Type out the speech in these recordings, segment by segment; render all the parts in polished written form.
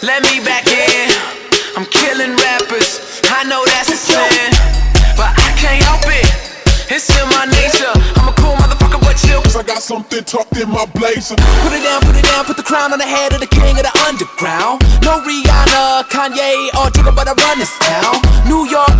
let me back in. I'm killing rappers, I know that's a sin, but I can't help it, it's in my nature. I'm a cool motherfucker, but chill, cause I got something tucked in my blazer. Put it down, put the crown on the head of the king of the underground. No Rihanna, Kanye, or Drake, but I run this town. New York,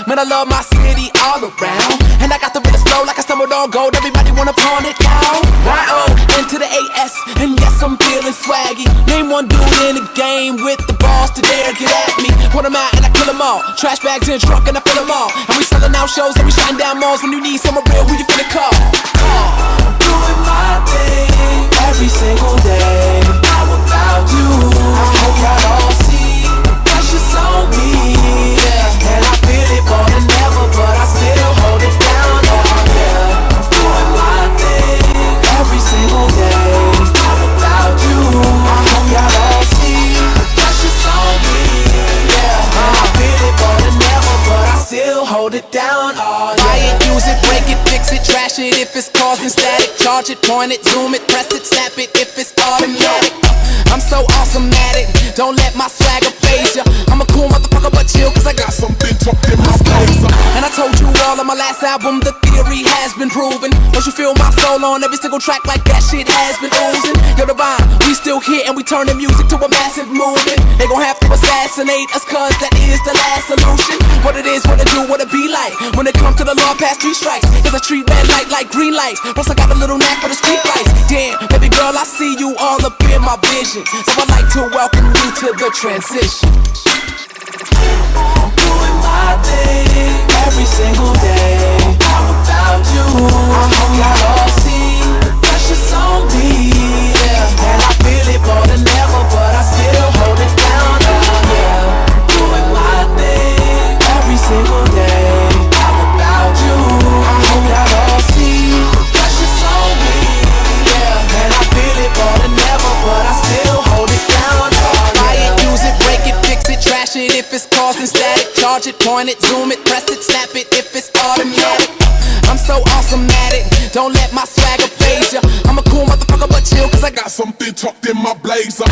man, I love my city all around. And I got the realest flow like I stumbled on gold, everybody wanna pawn it now. Y-O, into the A-S, and yes, I'm feeling swaggy. Name one dude in the game with the balls to dare get at me. Put them out and I kill them all, trash bags in the trunk and I fill them all. And we selling out shows and we shutting down malls. When you need someone real, who you finna call? I'm doing my thing every single day. How about you? I hope y'all all see the pressure's on me, yeah. And I feel it more than ever, but I still hold it down, oh yeah. I'm doing my thing every single day. How about you? I hope y'all all see the pressure's on me, yeah. And I feel it more than ever, but I still hold it down, oh yeah. Buy it, use it, break it, fix it, trash it if it's causing static. Charge it, point it, zoom it, press it, snap it if it's automatic. I'm so awesome at it, don't let my swagger phase ya. I'm a cool motherfucker, but chill, cause I got something tucked in my blazer. And I told you all on my last album, the theory has been proven. Don't you feel my soul on every single track like that shit has been oozing? Yo, Divine, we still here and we turn the music to a massive movement. They gon' have to assassinate us cause that is the last solution. What it is, what it do, what it be like when it comes to the law past 3 strikes. Cause I treat red light like green lights, plus I got a little knack for the street lights. Damn, baby girl, I see you all up in my vision, so I'd like to welcome you to the transition. I'm doing my thing every single day. How about you? I hope y'all all see the pressure's on me, yeah. And I feel it more than ever, but I still hold it down, oh yeah. I'm doing my thing every single day. How about you? I hope y'all all see the pressure's on me, yeah. And I feel it more than ever, but I still hold it down, oh yeah. Buy it, use it, break it, fix it, trash it if it's causing static. Charge it, point it, zoom it, press it, snap it if it's automatic. I'm so awesome at it, don't let my swagger phase ya. I'm a cool motherfucker, but chill, cause I got something tucked in my blazer.